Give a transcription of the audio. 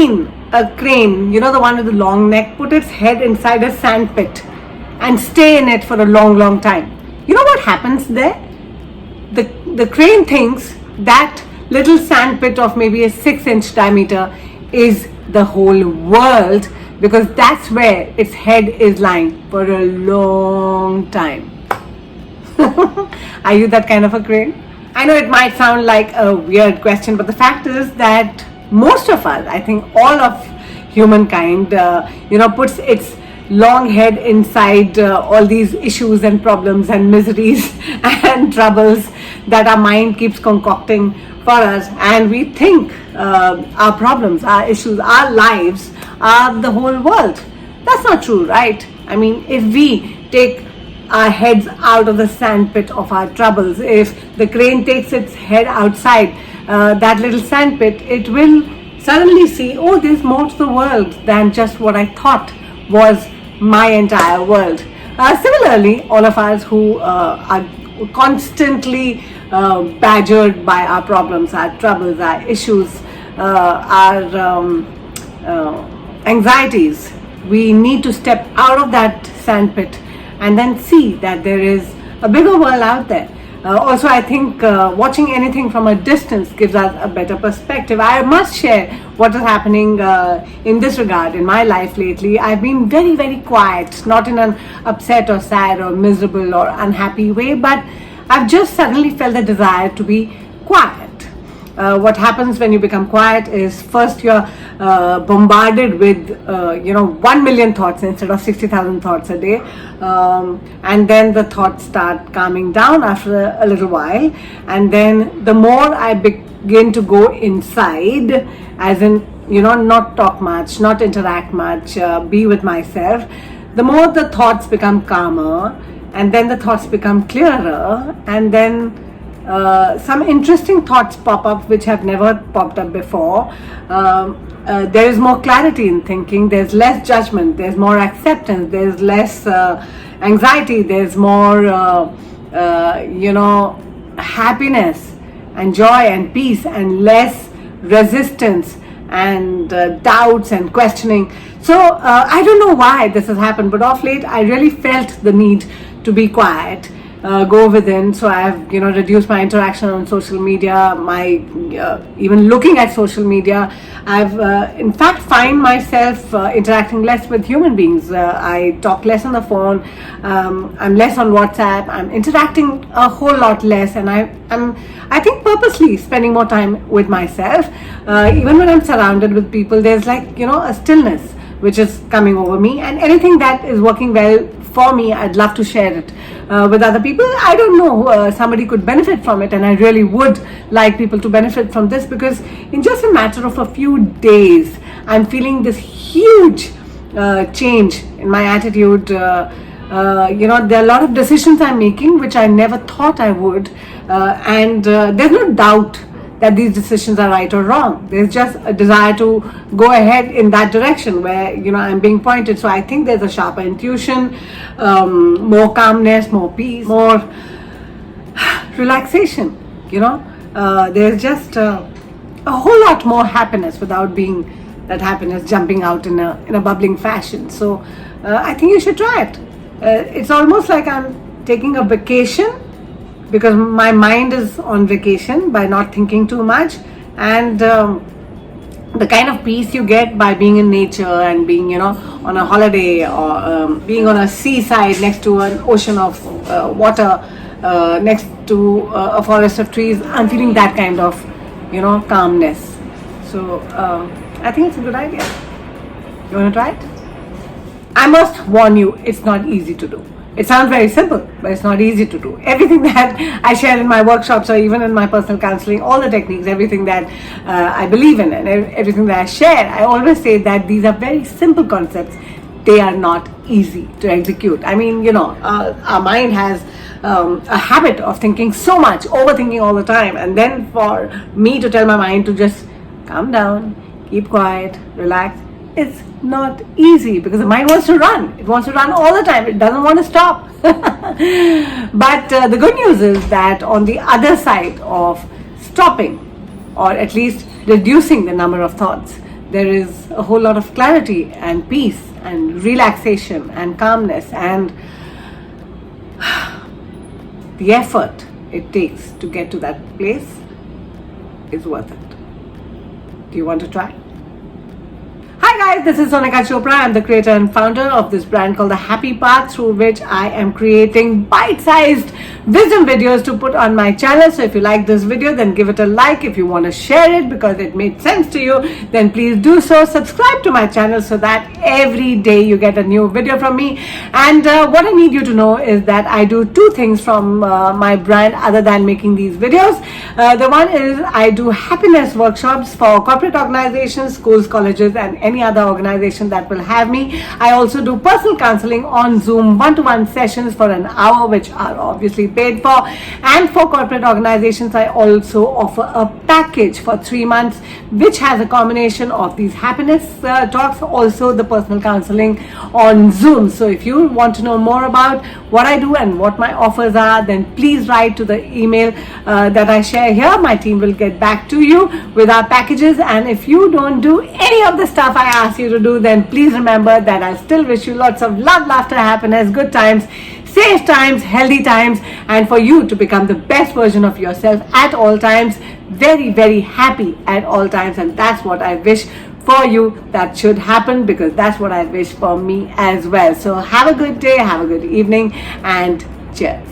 seen a crane, you know, the one with the long neck, put its head inside a sand pit and stay in it for a long, long time? You know what happens there? The crane thinks that little sand pit of maybe a 6-inch diameter is the whole world, because that's where its head is lying for a long time. Are you that kind of a crane? I know it might sound like a weird question, but the fact is that most of us, I think all of humankind, puts its long head inside all these issues and problems and miseries and troubles that our mind keeps concocting for us, and we think our problems, our issues, our lives are the whole world. That's not true, right? I mean, if we take our heads out of the sandpit of our troubles, if the crane takes its head outside that little sandpit, it will suddenly see, oh, there's more to the world than just what I thought was my entire world. Similarly, all of us who are constantly badgered by our problems, our troubles, our issues, our anxieties, we need to step out of that sandpit and then see that there is a bigger world out there. Also, I think watching anything from a distance gives us a better perspective. I must share what is happening in this regard in my life lately. I've been very, very quiet, not in an upset or sad or miserable or unhappy way, but I've just suddenly felt the desire to be quiet. What happens when you become quiet is, first you're bombarded with 1 million thoughts instead of 60,000 thoughts a day, and then the thoughts start calming down after a little while, and then the more I begin to go inside, as in not talk much, not interact much, be with myself, the more the thoughts become calmer, and then the thoughts become clearer, and then some interesting thoughts pop up which have never popped up before. There is more clarity in thinking, there's less judgment, there's more acceptance, there's less anxiety, there's more happiness and joy and peace, and less resistance and doubts and questioning. So I don't know why this has happened, but of late I really felt the need to be quiet, go within. So I have reduced my interaction on social media, my even looking at social media. I've in fact find myself interacting less with human beings. I talk less on the phone, I'm less on WhatsApp, I'm interacting a whole lot less, and I'm I think purposely spending more time with myself. Even when I'm surrounded with people, there's a stillness which is coming over me, and anything that is working well for me, I'd love to share it with other people. I don't know, somebody could benefit from it, and I really would like people to benefit from this, because in just a matter of a few days, I'm feeling this huge change in my attitude. There are a lot of decisions I'm making which I never thought I would, and there's no doubt that these decisions are right or wrong. There's just a desire to go ahead in that direction where I'm being pointed. So I think there's a sharper intuition, more calmness, more peace, more relaxation. There's just a whole lot more happiness without being that happiness jumping out in a bubbling fashion. So I think you should try it. It's almost like I'm taking a vacation, because my mind is on vacation by not thinking too much, and the kind of peace you get by being in nature and being on a holiday, or being on a seaside next to an ocean of water, next to a forest of trees. I'm feeling that kind of calmness. So I think it's a good idea. You want to try it? I must warn you, it's not easy to do. It sounds very simple, but it's not easy to do. Everything that I share in my workshops, or even in my personal counseling, all the techniques, everything that I believe in and everything that I share, I always say that these are very simple concepts. They are not easy to execute. I mean, our mind has a habit of thinking so much, overthinking all the time, and then for me to tell my mind to just calm down, keep quiet, relax, it's not easy, because the mind wants to run. It wants to run all the time. It doesn't want to stop. But the good news is that on the other side of stopping, or at least reducing the number of thoughts, there is a whole lot of clarity and peace and relaxation and calmness, and the effort it takes to get to that place is worth it. Do you want to try? Hi guys, this is Sonika Chopra. I'm the creator and founder of this brand called The Happy Path, through which I am creating bite-sized wisdom videos to put on my channel. So if you like this video, then give it a like. If you want to share it because it made sense to you, then please do so. Subscribe to my channel so that every day you get a new video from me. And what I need you to know is that I do two things from my brand other than making these videos. The one is I do happiness workshops for corporate organizations, schools, colleges, and any other organization that will have me. I also do personal counseling on Zoom, one-to-one sessions for an hour, which are obviously paid for. And for corporate organizations, I also offer a package for 3 months, which has a combination of these happiness talks, also the personal counseling on Zoom. So if you want to know more about what I do and what my offers are, then please write to the email that I share here. My team will get back to you with our packages. And if you don't do any of the stuff I ask you to do, then please remember that I still wish you lots of love, laughter, happiness, good times, safe times, healthy times, and for you to become the best version of yourself at all times, very, very happy at all times. And that's what I wish for you that should happen, because that's what I wish for me as well. So have a good day, have a good evening, and cheers.